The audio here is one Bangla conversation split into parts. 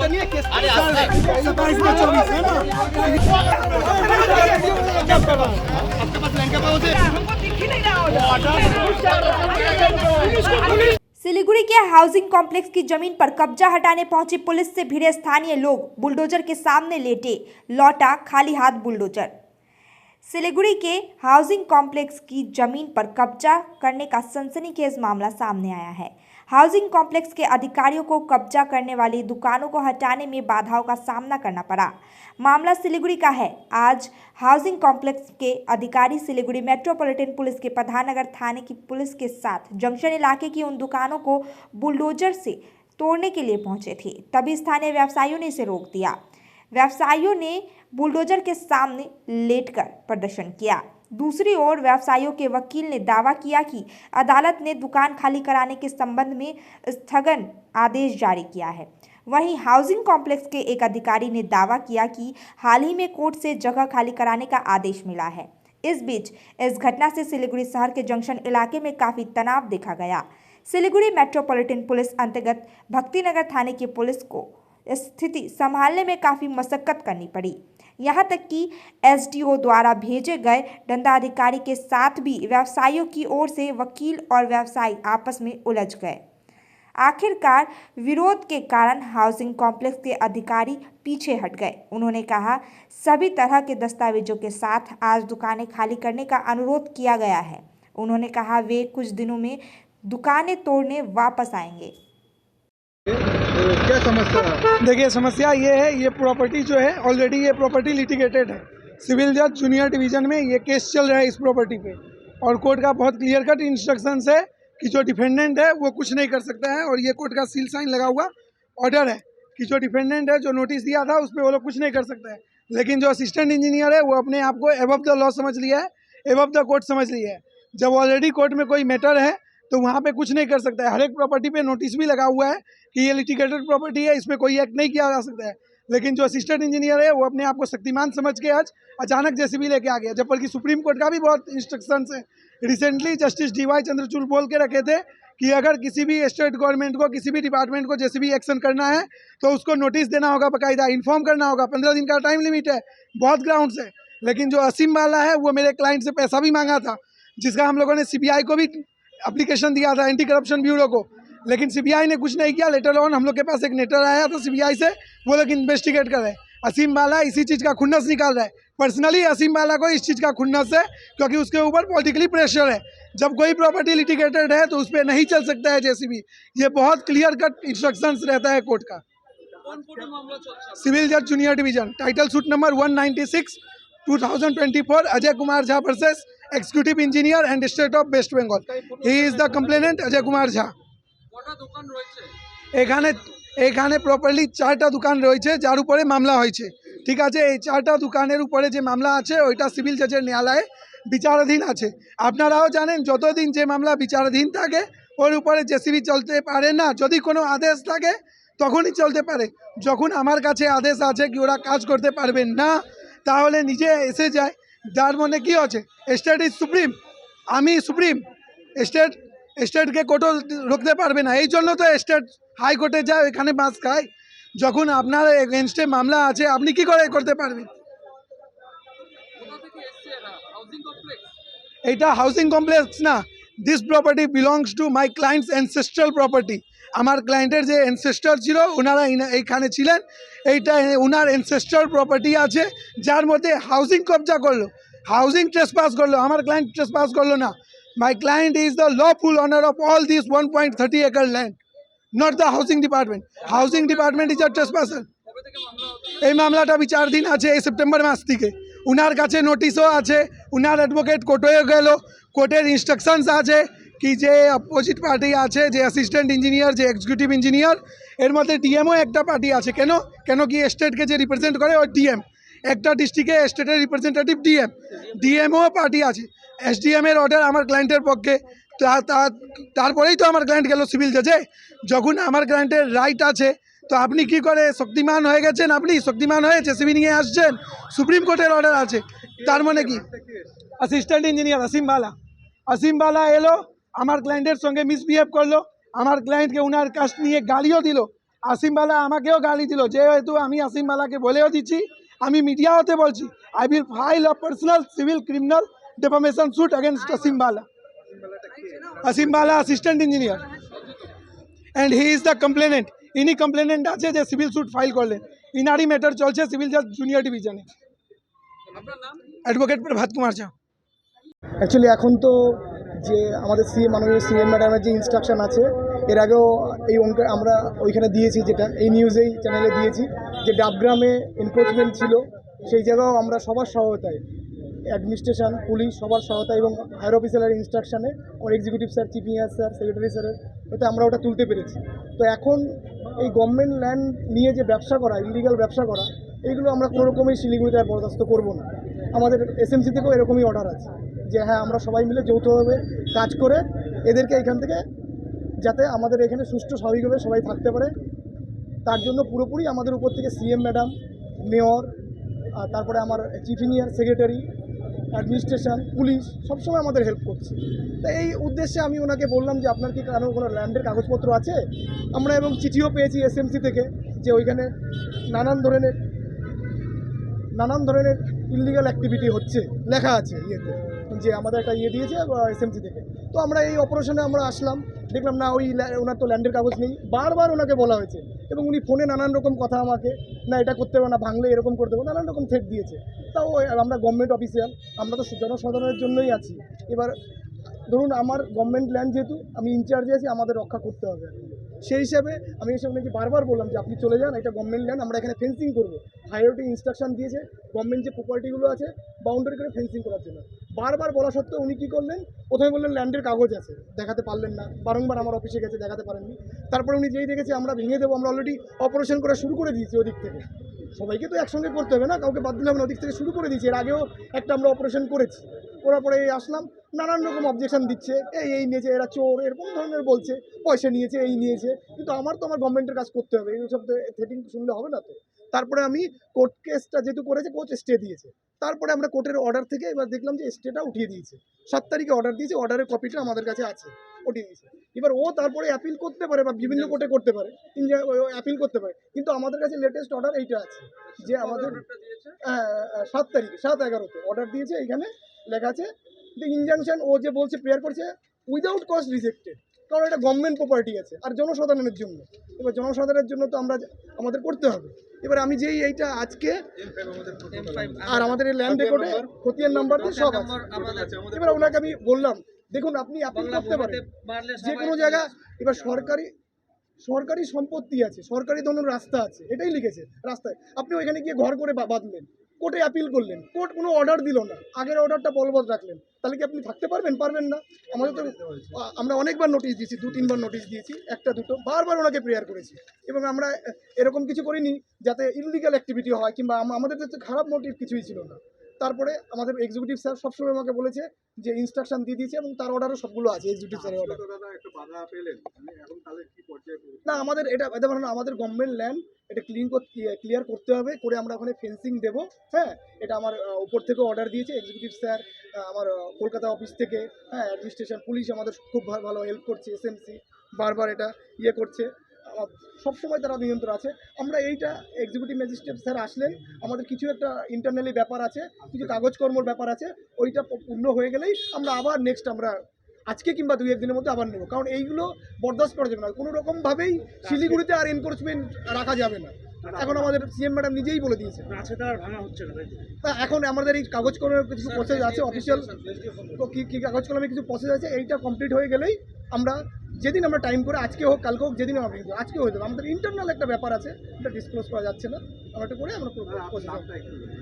सिलीगुड़ी के हाउसिंग कॉम्प्लेक्स की जमीन पर कब्जा हटाने पहुंची पुलिस से भिड़े स्थानीय लोग बुलडोजर के सामने लेटे, लौटा खाली हाथ बुलडोजर। सिलीगुड़ी के हाउसिंग कॉम्प्लेक्स की जमीन पर कब्जा करने का सनसनीखेज मामला सामने आया है। हाउसिंग कॉम्प्लेक्स के अधिकारियों को कब्जा करने वाली दुकानों को हटाने में बाधाओं का सामना करना पड़ा। मामला सिलीगुड़ी का है। आज हाउसिंग कॉम्प्लेक्स के अधिकारी सिलीगुड़ी मेट्रोपॉलिटन पुलिस के प्रधाननगर थाने की पुलिस के साथ जंक्शन इलाके की उन दुकानों को बुलडोजर से तोड़ने के लिए पहुंचे थे, तभी स्थानीय व्यवसायियों ने इसे रोक दिया। व्यवसायियों ने बुलडोजर के सामने लेटकर प्रदर्शन किया। दूसरी ओर व्यवसायियों के वकील ने दावा किया कि अदालत ने दुकान खाली कराने के संबंध में स्थगन आदेश जारी किया है। वहीं हाउसिंग कॉम्प्लेक्स के एक अधिकारी ने दावा किया कि हाल ही में कोर्ट से जगह खाली कराने का आदेश मिला है। इस बीच इस घटना से सिलीगुड़ी शहर के जंक्शन इलाके में काफी तनाव देखा गया। सिलीगुड़ी मेट्रोपॉलिटन पुलिस अंतर्गत भक्तिनगर थाने की पुलिस को स्थिति संभालने में काफी मशक्कत करनी पड़ी। यहां तक कि एसडीओ द्वारा भेजे गए दंडाधिकारी के साथ भी व्यवसायियों की ओर से वकील और व्यवसायी आपस में उलझ गए। आखिरकार विरोध के कारण हाउसिंग कॉम्प्लेक्स के अधिकारी पीछे हट गए। उन्होंने कहा, सभी तरह के दस्तावेजों के साथ आज दुकानें खाली करने का अनुरोध किया गया है। उन्होंने कहा वे कुछ दिनों में दुकानें तोड़ने वापस आएंगे। क्या समस्या है? देखिए, समस्या ये है, ये प्रॉपर्टी जो है ऑलरेडी ये प्रॉपर्टी लिटिगेटेड है। सिविल जज जूनियर डिवीजन में ये केस चल रहा है इस प्रॉपर्टी पे, और कोर्ट का बहुत क्लियर कट इंस्ट्रक्शंस है कि जो डिफेंडेंट है वो कुछ नहीं कर सकता है, और ये कोर्ट का सील साइन लगा हुआ ऑर्डर है कि जो डिफेंडेंट है, जो नोटिस दिया था उस पर वो लोग कुछ नहीं कर सकता है। लेकिन जो असिस्टेंट इंजीनियर है वो अपने आप को एबव द लॉ समझ लिया है, एबव द कोर्ट समझ लिया है। जब ऑलरेडी कोर्ट में कोई मैटर है तो वहाँ पे कुछ नहीं कर सकता है। हर एक प्रॉपर्टी पे नोटिस भी लगा हुआ है कि ये लिटिगेटेड प्रॉपर्टी है, इस पर कोई एक्ट नहीं किया जा सकता है। लेकिन जो असिस्टेंट इंजीनियर है वो अपने आप को शक्तिमान समझ के आज अचानक जेसीबी लेके आ गया, जबकि सुप्रीम कोर्ट का भी बहुत इंस्ट्रक्शंस है। रिसेंटली जस्टिस डीवाई चंद्रचूड़ बोल के रखे थे कि अगर किसी भी स्टेट गवर्नमेंट को, किसी भी डिपार्टमेंट को जेसीबी एक्शन करना है तो उसको नोटिस देना होगा, बाकायदा इन्फॉर्म करना होगा। 15 दिन का टाइम लिमिट है, बहुत ग्राउंड्स है। लेकिन जो असीम वाला है वो मेरे क्लाइंट से पैसा भी मांगा था, जिसका हम लोगों ने सीबीआई को भी एप्लीकेशन दिया था, एंटी करप्शन ब्यूरो को, लेकिन सीबीआई ने कुछ नहीं किया। लेटर ऑन हम लोग के पास एक लेटर आया था सीबीआई से, वो लोग इन्वेस्टिगेट कर रहे हैं। असीम वाला इसी चीज़ का खुन्नस निकाल रहा है। पर्सनली असीम वाला को इस चीज़ का खुन्नस है क्योंकि उसके ऊपर पॉलिटिकली प्रेशर है। जब कोई प्रॉपर्टी लिटिगेटेड है तो उस पर नहीं चल सकता है जेसीबी। ये बहुत क्लियर कट इंस्ट्रक्शंस रहता है कोर्ट का। सिविल जज junior division, title suit number 196 2024, Ajay Kumar Jha versus executive engineer and state of West Bengal. He is the complainant Ajay Kumar Jha. এখানে প্রপারলি 4টা দোকান রয়েছে যার উপরে মামলা হয়েছে। ঠিক আছে, এই 4টা দোকানের উপরে যে মামলা আছে ওইটা সিভিল জাজের ন্যায়ালয়ে বিচারাধীন আছে। আপনারাও জানেন যতদিন যে মামলা বিচারাধীন থাকে ওর উপরে জেসিবি চলতে পারে না। যদি কোনো আদেশ থাকে তখনই চলতে পারে। যখন আমার কাছে আদেশ আছে কি ওরা কাজ করতে পারবে না, তাহলে নিজে এসে যায়। যার মনে কি আছে, স্টেট ইজ সুপ্রিম, আমি সুপ্রিম, স্টেটকে কোর্টও রুখতে পারবে না। এই জন্য তো স্টেট হাইকোর্টে যায়, ওইখানে বাস খায়। যখন আপনার এগেনস্টে মামলা আছে আপনি কি করে করতে পারবেন? এটা হাউসিং কমপ্লেক্স না, this property belongs to my clients ancestral property. আমার ক্লায়েন্টের যে অ্যানসেস্টর ছিল ওনারা এইখানে ছিলেন, এইটা ওনার অ্যানসেস্ট্রাল প্রপার্টি আছে, যার মধ্যে হাউসিং কবজা করলো, হাউসিং ট্রেসপাস করলো। আমার ক্লায়েন্ট ট্রেসপাস করলো না। My client is the lawful owner of all this 1.30 acre land, not the housing department. Housing department is a trespasser. এই মামলাটা বিচারাধীন আছে এই সেপ্টেম্বর মাস থেকে। উনার কাছে নোটিশও আছে, উনার অ্যাডভোকেট কোর্টে গেল, কোর্টের ইনস্ট্রাকশনস আছে কি যে অপোজিট পার্টি আছে, যে অ্যাসিস্ট্যান্ট ইঞ্জিনিয়ার, যে এক্সিকিউটিভ ইঞ্জিনিয়ার, এর মধ্যে ডিএমও একটা পার্টি আছে। কেন কি স্টেটকে যে রিপ্রেজেন্ট করে ওই ডিএম, একটা ডিস্ট্রিক্টে স্টেটের রিপ্রেজেন্টেটিভ ডিএমও পার্টি আছে। এসডিএম এর অর্ডার আমার ক্লায়েন্টের পক্ষে, তারপরেই তো আমার ক্লায়েন্ট গেল সিভিল জাজে। যখন আমার ক্লায়েন্টের রাইট আছে তো আপনি কি করে শক্তিমান হয়ে গেছেন, আপনি শক্তিমান হয়ে জেসিবি নিয়ে আসছেন। সুপ্রিম কোর্টের অর্ডার আছে, তার মানে কি? অ্যাসিস্ট্যান্ট ইঞ্জিনিয়ার আসিম বালা এলো, আমার ক্লায়েন্টের সঙ্গে মিসবিহেভ করলো, আমার ক্লায়েন্টকে ওনার কাস্ট নিয়ে গালিও দিল। আসিমবালা আমাকেও গালি দিল, যেহেতু আমি আসিমবালাকে বলেও দিচ্ছি, আমি মিডিয়াতে বলছি, I will file a personal civil criminal defamation suit against Asimbala. Asimbala assistant engineer and he is the complainant. ইনি কমপ্লেনেন্ট আছে যে সিভিল স্যুট ফাইল করলেন, ইনারই ম্যাটার চলছে সিভিল জাজ জুনিয়র ডিভিশনে। অ্যাডভোকেট প্রভাত কুমার ঝা। অ্যাকচুয়ালি এখন তো যে আমাদের মাননীয় সিএম ম্যাডামের যে ইনস্ট্রাকশন আছে, এর আগেও এই আমরা ওইখানে দিয়েছি, যেটা এই নিউজেই চ্যানেলে দিয়েছি, যে ডাবগ্রামে এনক্রোচমেন্ট ছিল, সেই জায়গাও আমরা সবার সহায়তায়, অ্যাডমিনিস্ট্রেশন, পুলিশ সবার সহায়তা এবং হায়ার অফিসারের ইনস্ট্রাকশানে, আমার executive sir, chief engineer sir, secretary স্যারের এতে আমরা ওটা তুলতে পেরেছি। তো এখন এই গভর্নমেন্ট ল্যান্ড নিয়ে যে ব্যবসা করা, ইলিগাল ব্যবসা করা, এইগুলো আমরা কোনো রকমই শিলিগুড়িতে আর বরদাস্ত করবো না। আমাদের এসএমসি থেকেও এরকমই অর্ডার আছে যে হ্যাঁ, আমরা সবাই মিলে যৌথভাবে কাজ করে এদেরকে এখান থেকে, যাতে আমাদের এখানে সুষ্ঠু স্বাভাবিকভাবে সবাই থাকতে পারে, তার জন্য পুরোপুরি আমাদের উপর থেকে সিএম ম্যাডাম, মেয়র, তারপরে আমার chief engineer, secretary, administration, police সবসময় আমাদের হেল্প করছে। তো এই উদ্দেশ্যে আমি ওনাকে বললাম যে আপনার কি কোনো ল্যান্ডের কাগজপত্র আছে? আমরা এবং চিঠিও পেয়েছি এসএমসি থেকে, যে ওইখানে নানান ধরনের ইলিগাল অ্যাক্টিভিটি হচ্ছে, লেখা আছে ইয়েতে, যে আমাদের একটা ইয়ে দিয়েছে এসএমসি থেকে। তো আমরা এই অপারেশনে আমরা আসলাম, দেখলাম না ওনার তো ল্যান্ডের কাগজ নেই, বারবার ওনাকে বলা হয়েছে, এবং উনি ফোনে নানান রকম কথা আমাকে, না এটা করতে হবে না, ভাঙলে এরকম করতে হবে, নানান রকম থ্রেট দিয়েছে। তাও আমরা গভর্নমেন্ট অফিসিয়াল, আমরা তো জনসাধারণের জন্যই আছি। এবার ধরুন আমার গভর্নমেন্ট ল্যান্ড, যেহেতু আমি ইনচার্জে আছি, আমাদের রক্ষা করতে হবে। সেই হিসাবে আমি এসে ওনাকে বারবার বললাম যে আপনি চলে যান, এটা গভর্নমেন্ট ল্যান্ড, আমরা এখানে ফেন্সিং করবো। হাইওয়েতে ইনস্ট্রাকশন দিয়েছে গভর্নমেন্ট যে প্রপার্টিগুলো আছে বাউন্ডারি করে ফেন্সিং করার জন্য। বারবার বলা সত্ত্বেও উনি কী করলেন, প্রথমে বললেন ল্যান্ডের কাগজ আছে, দেখাতে পারলেন না, বারংবার আমার অফিসে গেছে, দেখাতে পারেননি। তারপরে উনি যেই দেখেছে আমরা ভেঙে দেবো, আমরা অলরেডি অপারেশন করা শুরু করে দিয়েছি ওদিক থেকে, সবাইকে তো একসঙ্গে করতে হবে না, কাউকে বাদ দিলে হবে না, ওদিক থেকে শুরু করে দিয়েছি। এর আগেও একটা আমরা অপারেশন করেছি, করার পরে আসলাম, নানান রকম অবজেকশন দিচ্ছে, এই নিয়েছে, এরা চোর, এরকম ধরনের বলছে, পয়সা নিয়েছে, এই নিয়েছে। কিন্তু আমার তো আমার গভর্নমেন্টের কাজ করতে হবে, এইসব থ্রেটিং শুনলে হবে না তো। তারপরে আমি কোর্ট কেসটা যেহেতু করেছে, কোর্ট স্টে দিয়েছে, তারপরে আমরা কোর্টের অর্ডার থেকে এবার দেখলাম যে স্টেটা উঠিয়ে দিয়েছে, 7 তারিখে অর্ডার দিয়েছে, অর্ডারের কপিটা আমাদের কাছে আছে, উঠিয়ে দিয়েছে। এবার ও তারপরে অ্যাপিল করতে পারে বা বিভিন্ন কোর্টে করতে পারে, অ্যাপিল করতে পারে, কিন্তু আমাদের কাছে লেটেস্ট অর্ডার এইটা আছে, যে আমাদের 7 তারিখে 7/11-তে অর্ডার দিয়েছে। এইখানে লেখা আছে যে ইনজাংশন, ও যে বলছে প্রেয়ার করছে উইদাউট কস্ট রিজেক্টেড, কারণ এটা গভর্নমেন্ট প্রপার্টি আছে আর জনসাধারণের জন্য। এবার জনসাধারণের জন্য তো আমাদের করতে হবে। এবার আমি যেই এইটা আজকে, আর আমাদের এই ল্যান্ড রেকর্ডে খতিয়ান নাম্বার দিয়ে সব আছে। এবার ওনাকে আমি বললাম, দেখুন আপনি অ্যাপিল করতে পারেন যে কোনো জায়গা, এবার সরকারি সম্পত্তি আছে, সরকারি ধরনের রাস্তা আছে, এটাই লিখেছে রাস্তায়, আপনি ওইখানে গিয়ে ঘর করে বাঁধলেন, কোর্টে অ্যাপিল করলেন, কোর্ট কোনো অর্ডার দিল না, আগের অর্ডারটা বলবৎ রাখলেন, তাহলে কি আপনি থাকতে পারবেন না? আমাদের তো, আমরা অনেকবার নোটিশ দিয়েছি, 2-3 বার নোটিশ দিয়েছি, 1-2, বারবার ওনাকে প্রেয়ার করেছি, এবং আমরা এরকম কিছু করিনি যাতে ইললিগাল অ্যাক্টিভিটি হয়, কিংবা আমাদের তো খারাপ মোটিভ কিছুই ছিল না। তারপরে আমাদের এক্সিকিউটিভ স্যার সবসময় আমাকে বলেছে যে ইনস্ট্রাকশন দিয়ে দিয়েছে, এবং তার অর্ডারও সবগুলো আছে, এক্সিকিউটিভ স্যারের অর্ডার। না, আমাদের এটা আমাদের গভর্নমেন্ট ল্যান্ড, এটা ক্লিয়ার করতে হবে, করে আমরা ওখানে ফেন্সিং দেবো। হ্যাঁ, এটা আমার উপর থেকে অর্ডার দিয়েছে এক্সিকিউটিভ স্যার, আমার কলকাতা অফিস থেকে, হ্যাঁ, অ্যাডমিনিস্ট্রেশন, পুলিশ আমাদের খুব ভালো হেল্প করছে, এসএমসি বারবার এটা করছে, সবসময় তারা নিয়ন্ত্রণ আছে। আমরা এইটা এক্সিকিউটিভ ম্যাজিস্ট্রেট স্যার আসলেন, আমাদের কিছু একটা ইন্টারনালি ব্যাপার আছে, কিছু কাগজকর্মর ব্যাপার আছে, ওইটা পূর্ণ হয়ে গেলেই আমরা আবার নেক্সট আমরা আজকে কিংবা 2-1 দিনের মধ্যে আবার নেব, কারণ এইগুলো বরদাস্ত করা যাবে না, কোনো রকমভাবেই শিলিগুড়িতে আর এনক্রোচমেন্ট রাখা যাবে না। এখন আমাদের সিএম ম্যাডাম নিজেই বলে দিয়েছে, এখন আমাদের এই কাগজকর্মের কিছু প্রসেস আছে, অফিসিয়াল কি কাগজকর্মে কিছু প্রসেস আছে, এইটা কমপ্লিট হয়ে গেলেই আমরা যেদিন আমরা টাইম করে, আজকে হোক কালকে হোক, যেদিন আমরা আজকে হয়ে যাবে। আমাদের ইন্টারনাল একটা ব্যাপার আছে, এটা ডিসক্লোজ করা যাচ্ছে না, আমরা এটা করে আমরা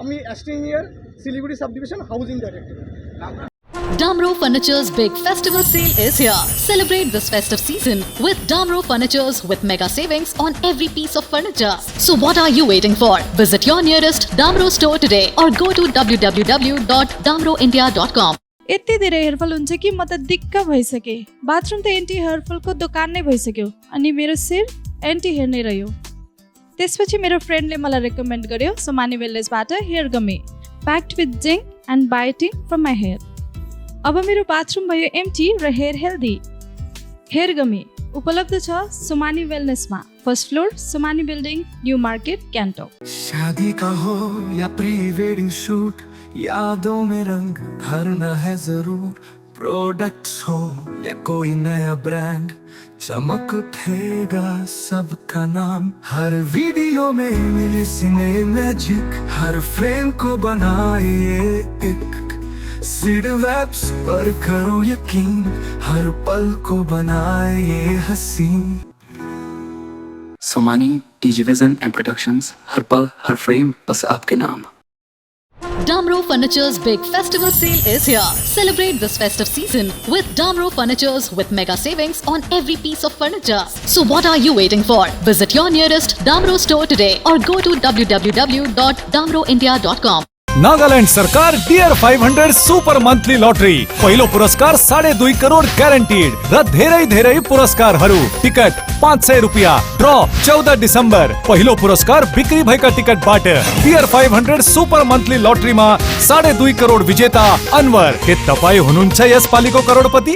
আমি assistant engineer, Siliguri sub division, housing director. Damro Furniture's big festival sale is here. Celebrate this festive season with Damro Furnitures with mega savings on every piece of furniture. So what are you waiting for? Visit your nearest Damro store today or go to www.damroindia.com. यति धेरै हेयरफल हुन्छ कि म त दिक्क भइसकेँ। बाथरुम त एन्टी हेयरफलको दोकान नै भइसक्यो, अनि मेरो शिर एन्टी हेयर नै रह्यो। त्यसपछि मेरो फ्रेन्डले मलाई रेकमेन्ड गर्यो सोमानी वेलनेसबाट hair gummy, packed with zinc and biotin from my hair. अब मेरो बाथरुम भयो एम्टी र हेयर हेल्दी। हेयर गमी उपलब्ध छ सुमानी वेलनेसमा, first floor Sumani building, new market, Gangtok. शादी का हो या प्री वेडिंग शूट, यादों में रंग भरना है जरूर। प्रोडक्ट्स हो या कोई नया ब्रांड, चमक उठेगा सबका नाम। हर वीडियो में मिले सिने मैजिक, हर फ्रेम को बनाए एक। सीड वेब्स पर करो यकीन, हर पल को बनाए ये हसीन। सोमानी टीजीविजन एंड प्रोडक्शंस, हर पल हर फ्रेम बस आपके नाम। Damro Furniture's big festival sale is here. Celebrate this festive season with Damro Furnitures with mega savings on every piece of furniture. So what are you waiting for? Visit your nearest Damro store today or go to www.damroindia.com. Nagaland सरकार डियर 500 सुपर मंथली लॉटरी, पहिलो पुरस्कार 2.5 करोड़ ग्यारेंटीड र धेरै धेरै पुरस्कारहरू। टिकट 500 रुपियाँ। ड्र 14 डिसेम्बर। पहिलो पुरस्कार बिक्री भएका टिकटबाट। डियर 500 सुपर मंथली लॉटरीमा 2.5 करोड़ विजेता अनवर। के तपाई हुनुहुन्छ यसपालिको करोडपति?